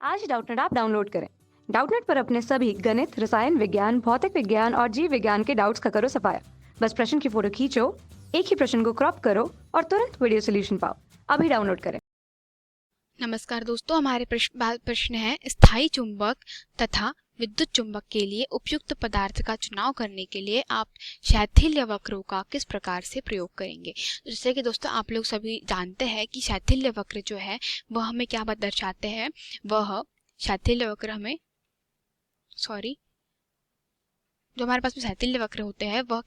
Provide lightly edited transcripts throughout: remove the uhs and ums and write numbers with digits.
आज Doubtnut app download करें। Doubtnut पर अपने सभी गणित, रसायन विज्ञान, भौतिक विज्ञान और जीव विज्ञान के डाउट्स का करो सफाया। बस प्रश्न की फोटो खींचो, एक ही प्रश्न को क्रॉप करो और तुरंत वीडियो सोल्यूशन पाओ। अभी डाउनलोड करें। नमस्कार दोस्तों, हमारे प्रश्न है स्थायी चुंबक तथा विद्युत चुंबक के लिए उपयुक्त पदार्थ का चुनाव करने के लिए आप शैथिल्य वक्रों का किस प्रकार से प्रयोग करेंगे। जैसे कि दोस्तों आप लोग सभी जानते हैं कि शैथिल्य वक्र जो है वह हमें क्या दर्शाते हैं। वह शैथिल्य वक्र हमें जो हमारे पास में शैथिल्य वक्र होते हैं वह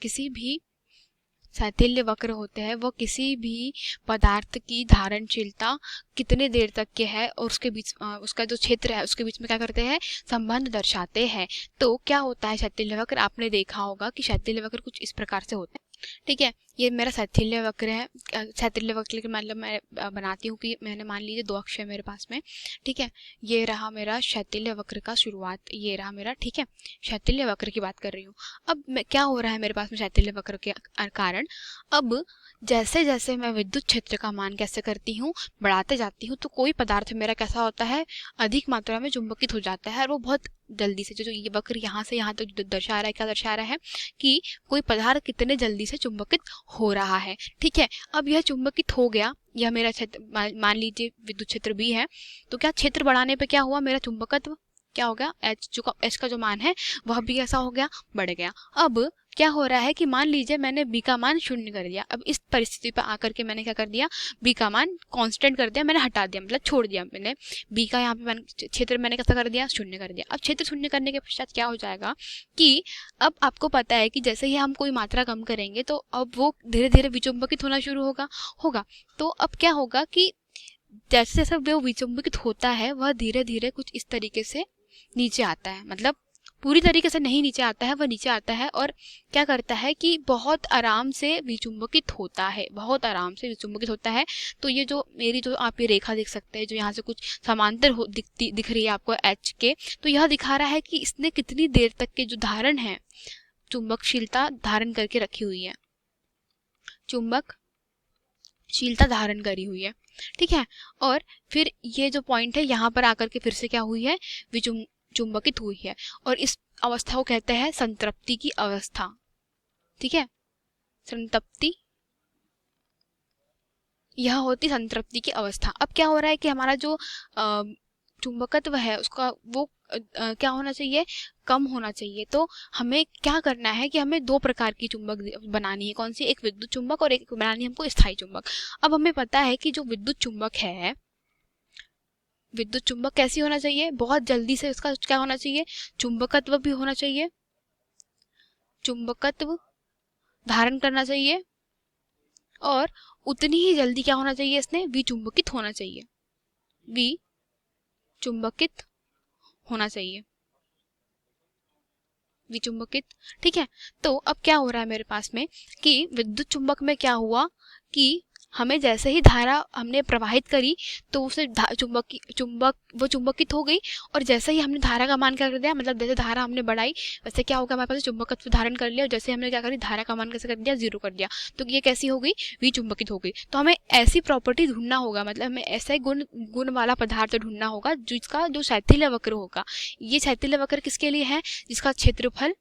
किसी भी पदार्थ की धारणशीलता कितने देर तक के है और उसके बीच उसका जो क्षेत्र है उसके बीच में क्या करते हैं, संबंध दर्शाते हैं। तो क्या होता है शैथिल्य वक्र, आपने देखा होगा कि शैथिल्य वक्र कुछ इस प्रकार से होते हैं। ठीक है, ये मेरा शैथिल्य वक्र है। शैथिल्य वक्र का मतलब मैं बनाती हूँ कि मैंने मान लीजिए दो अक्षर मेरे पास में। ठीक है, ये रहा मेरा शैथिल्य वक्र का शुरुआत, ये रहा मेरा। ठीक है, शैथिल्य वक्र की बात कर रही हूँ। अब क्या हो रहा है मेरे पास में शैथिल्य वक्र के कारण, अब जैसे जैसे मैं विद्युत क्षेत्र का मान कैसे करती हूँ, बढ़ाते जाती हूँ, तो कोई पदार्थ मेरा कैसा होता है, अधिक मात्रा में चुंबकित हो जाता है और वो बहुत जल्दी से, जो ये वक्र यहाँ से यहाँ तक दर्शा रहा है, क्या दर्शा रहा है कि कोई पदार्थ कितने जल्दी से चुंबकित हो रहा है। ठीक है, अब यह चुंबकित हो गया, यह मेरा क्षेत्र मान लीजिए विद्युत क्षेत्र भी है। तो क्या क्षेत्र बढ़ाने पे क्या हुआ, मेरा चुंबकत्व क्या हो गया, एच का जो मान है वह भी ऐसा हो गया, बढ़ गया। अब क्या हो रहा है कि मान लीजिए मैंने बी का मान 0 कर दिया। अब इस परिस्थिति पर आकर के मैंने क्या कर दिया, बी का मान कांस्टेंट कर दिया, मैंने हटा दिया, मतलब छोड़ दिया मैंने बी का यहाँ पे क्षेत्र मैंने कैसा कर दिया, 0 कर दिया। अब क्षेत्र 0 करने के पश्चात क्या हो जाएगा कि अब आपको पता है कि जैसे ही हम कोई मात्रा कम करेंगे तो अब वो धीरे धीरे विचुंबकित होना शुरू होगा। तो अब क्या होगा कि जैसे जैसे वो विचुंबकित होता है वह धीरे धीरे कुछ इस तरीके से नीचे आता है, मतलब पूरी तरीके से नहीं नीचे आता है, वह नीचे आता है और क्या करता है कि बहुत आराम से विचुंबकित होता है, बहुत आराम से विचुंबकित होता है। तो ये जो मेरी जो आप ये रेखा देख सकते हैं, जो यहाँ से कुछ समांतर दिख रही है आपको एच के, तो यह दिखा रहा है कि इसने कितनी देर तक के जो धारण है, चुंबकशीलता धारण करके रखी हुई है, चुंबकशीलता धारण करी हुई है। ठीक है, और फिर ये जो पॉइंट है यहाँ पर आकर के फिर से क्या हुई है, चुंबकित हुई है और इस अवस्था को कहते हैं संतृप्ति की अवस्था। ठीक है, संतृप्ति, यह होती संतृप्ति की अवस्था। अब क्या हो रहा है कि हमारा जो चुंबकत्व है उसका वो क्या होना चाहिए, कम होना चाहिए। तो हमें क्या करना है कि हमें दो प्रकार की चुंबक बनानी है। कौन सी, एक विद्युत चुंबक और एक बनानी है हमको स्थायी चुंबक। अब हमें पता है कि जो विद्युत चुंबक है, विद्युत चुंबक कैसी होना चाहिए, बहुत जल्दी से उसका क्या होना चाहिए, चुंबकत्व भी होना चाहिए, चुंबकत्व धारण करना चाहिए और उतनी ही जल्दी क्या होना चाहिए, इसने विचुंबकित होना चाहिए, विचुंबकित होना चाहिए, विचुंबकित। ठीक है, तो अब क्या हो रहा है मेरे पास में कि विद्युत चुंबक में क्या हुआ कि हमें जैसे ही धारा हमने प्रवाहित करी तो उसे चुंबकित हो गई और जैसे ही हमने धारा का मान क्या कर दिया, मतलब जैसे धारा हमने बढ़ाई वैसे क्या होगा, हमारे पास चुंबकत्व धारण कर लिया और जैसे हमने क्या करी, धारा का मान कैसे कर दिया, 0 कर दिया। तो ये कैसी हो गई, विचुंबकित हो गई। तो हमें ऐसी प्रॉपर्टी ढूंढना होगा, मतलब हमें ऐसे गुण वाला पदार्थ ढूंढना होगा जिसका जो शैथिल्य वक्र होगा। ये शैथिल्य वक्र किसके लिए है, जिसका क्षेत्रफल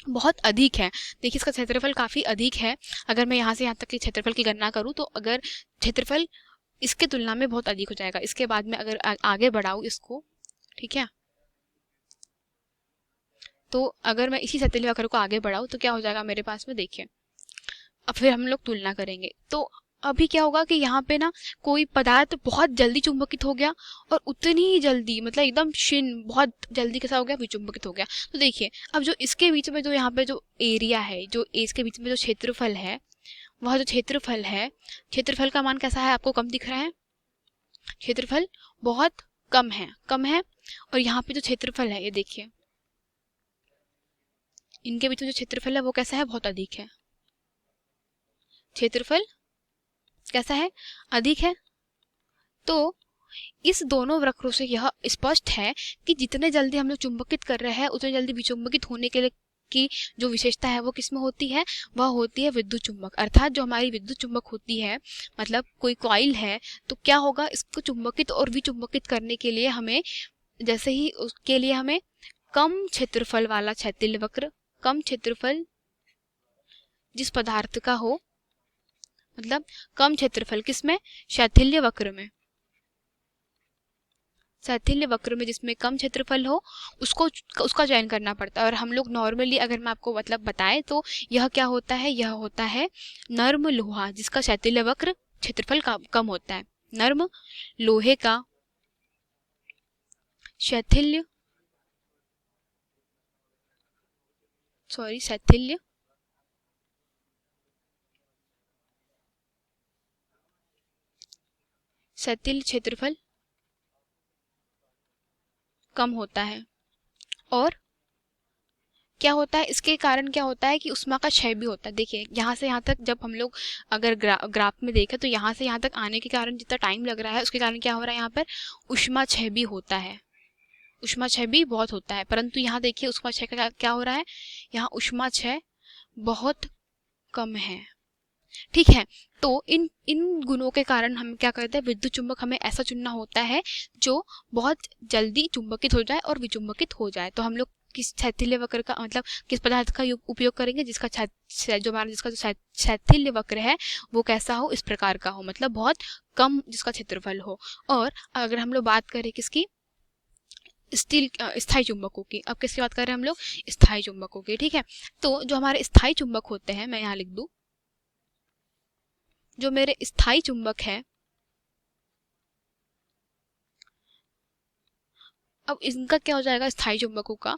बहुत अधिक है। देखिए इसका क्षेत्रफल काफ़ी अधिक है। अगर मैं यहाँ से यहाँ तक के क्षेत्रफल की गणना करूँ तो अगर क्षेत्रफल इसके तुलना में बहुत अधिक हो जाएगा। इसके बाद में अगर आगे बढ़ाऊँ इसको, ठीक है, तो अगर मैं इसी शैथिल्य वक्र को आगे बढ़ाऊँ तो क्या हो जाएगा मेरे पास में, देखिए अब फिर हम लोग तुलना करेंगे। तो अभी क्या होगा कि यहाँ पे ना कोई पदार्थ बहुत जल्दी चुंबकित हो गया और उतनी ही जल्दी, मतलब एकदम बहुत जल्दी कैसा हो गया, विचुंबकित हो गया। तो देखिए अब जो इसके बीच में जो यहाँ पे जो एरिया है, जो इसके बीच में जो क्षेत्रफल है, वह जो क्षेत्रफल है, क्षेत्रफल का मान कैसा है, आपको कम दिख रहा है, क्षेत्रफल बहुत कम है। और यहाँ पे जो क्षेत्रफल है, ये देखिए इनके बीच में जो क्षेत्रफल है वो कैसा है, बहुत अधिक है। क्षेत्रफल कैसा है, अधिक है। तो इस दोनों वक्रों से यह स्पष्ट है कि जितने जल्दी हम लोग चुंबकित कर रहे हैं उतने जल्दी विचुंबकित होने के लिए की जो विशेषता है वो किसमें होती है, वह होती है विद्युत चुम्बक। अर्थात जो हमारी विद्युत चुम्बक होती है, मतलब कोई कॉइल है, तो क्या होगा, इसको चुम्बकित और विचुम्बकित करने के लिए हमें, जैसे ही उसके लिए हमें कम क्षेत्रफल वाला क्षैतिज वक्र, कम क्षेत्रफल जिस पदार्थ का हो, मतलब कम क्षेत्रफल किसमें, शैथिल्य वक्र में, शैथिल्य वक्र में जिसमें कम क्षेत्रफल हो उसको, उसका चयन करना पड़ता है। और हम लोग नॉर्मली अगर मैं आपको मतलब बताएं तो यह क्या होता है, यह होता है नर्म लोहा जिसका शैथिल्य वक्र क्षेत्रफल कम होता है। नर्म लोहे का शैथिल्य शैथिल्य क्षेत्रफल कम होता है। और क्या होता है, इसके कारण क्या होता है कि उष्मा का क्षय भी होता है। देखिए यहाँ से यहाँ तक जब हम लोग अगर ग्राफ में देखें तो यहाँ से यहाँ तक आने के कारण जितना टाइम लग रहा है उसके कारण क्या हो रहा है, यहाँ पर उष्मा क्षय भी होता है, उष्मा क्षय भी बहुत होता है। परंतु यहाँ देखिए उष्मा क्षय का क्या हो रहा है, यहाँ उष्मा क्षय बहुत कम है। ठीक है, तो इन इन गुणों के कारण हम क्या करते हैं, विद्युत चुंबक हमें ऐसा चुनना होता है जो बहुत जल्दी चुंबकित हो जाए और विचुंबकित हो जाए। तो हम लोग किस शैथिल्य वक्र का मतलब किस पदार्थ का उपयोग करेंगे, जिसका जो हमारा जिसका जो शैथिल्य वक्र है वो कैसा हो, इस प्रकार का हो, मतलब बहुत कम जिसका क्षेत्रफल हो। और अगर हम लोग बात करें किसकी, स्टील स्थायी चुंबकों की, अब किसकी बात कर रहे हैं हम लोग, स्थायी चुंबकों की। ठीक है, तो जो हमारे स्थायी चुंबक होते हैं, मैं यहाँ लिख दूं, जो मेरे स्थायी चुंबक है, अब इनका क्या हो जाएगा, स्थायी चुंबकों का,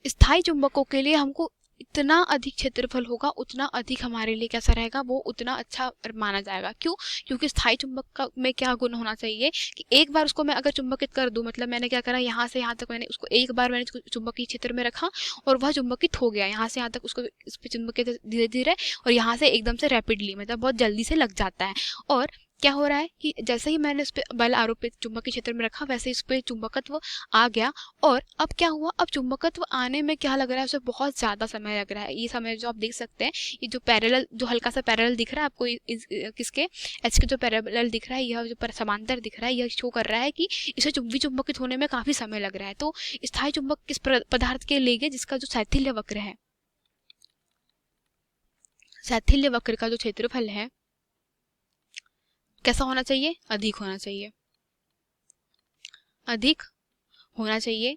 स्थायी चुंबकों के लिए हमको इतना अधिक क्षेत्रफल होगा, उतना अधिक हमारे लिए कैसा रहेगा, वो उतना अच्छा माना जाएगा। क्यों, क्योंकि स्थायी चुंबक में क्या गुण होना चाहिए कि एक बार उसको मैं अगर चुंबकित कर दूं, मतलब मैंने क्या करा, यहाँ से यहाँ तक मैंने उसको एक बार मैंने चुंबकीय क्षेत्र में रखा और वह चुंबकित हो गया, यहाँ से यहाँ तक उसको इस पे चुंबकित धीरे धीरे, और यहाँ से एकदम से रैपिडली, मतलब बहुत जल्दी से लग जाता है। और क्या हो रहा है कि जैसे ही मैंने उस पर बल आरोपित चुंबकीय क्षेत्र में रखा, वैसे इस पर चुंबकत्व आ गया। और अब क्या हुआ, अब चुंबकत्व आने में क्या लग रहा है, उसे बहुत ज़्यादा समय लग रहा है। ये समय जो आप देख सकते हैं, ये जो पैरेलल, जो हल्का सा पैरेलल दिख रहा है आपको, किसके, एच के जो पैरेलल दिख रहा है, यह जो समांतर दिख रहा है, यह शो कर रहा है कि इसे विचुंबकित होने में काफ़ी समय लग रहा है। तो स्थायी चुंबक किस पदार्थ के लेंगे, जिसका जो शैथिल्य वक्र है, शैथिल्य वक्र का जो क्षेत्रफल है कैसा होना चाहिए, अधिक होना चाहिए, अधिक होना चाहिए।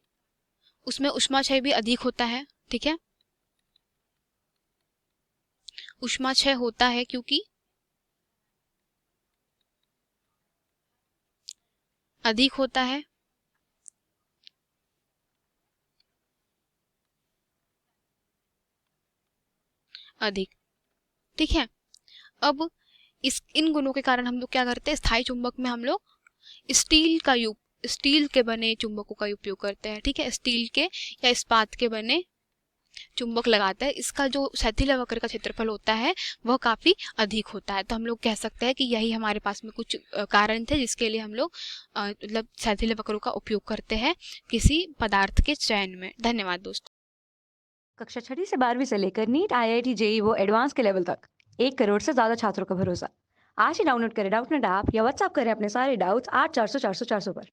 उसमें ऊष्माक्षय भी अधिक होता है। ठीक है, ऊष्माक्षय होता है क्योंकि अधिक होता है, अधिक। ठीक है, अब इन गुणों के कारण हम लोग क्या करते हैं, स्थायी चुंबक में हम लोग स्टील के बने चुंबकों का उपयोग करते हैं। ठीक है, स्टील के या इस्पात के बने चुंबक लगाता है। इसका जो शैथिल्य वक्र का क्षेत्रफल होता है वह काफी अधिक होता है। तो हम लोग कह सकते हैं कि यही हमारे पास में कुछ कारण थे जिसके लिए हम लोग मतलब शैथिल्य वक्रों का उपयोग करते हैं किसी पदार्थ के चयन में। धन्यवाद दोस्तों। कक्षा 6वीं से 12वीं से लेकर नीट, IIT, JEE वो एडवांस के लेवल तक 1 करोड़ से ज्यादा छात्रों का भरोसा। आज ही डाउनलोड करें डाउटनेट ऐप या व्हाट्सएप करें अपने सारे डाउट्स 8400 400 400 पर।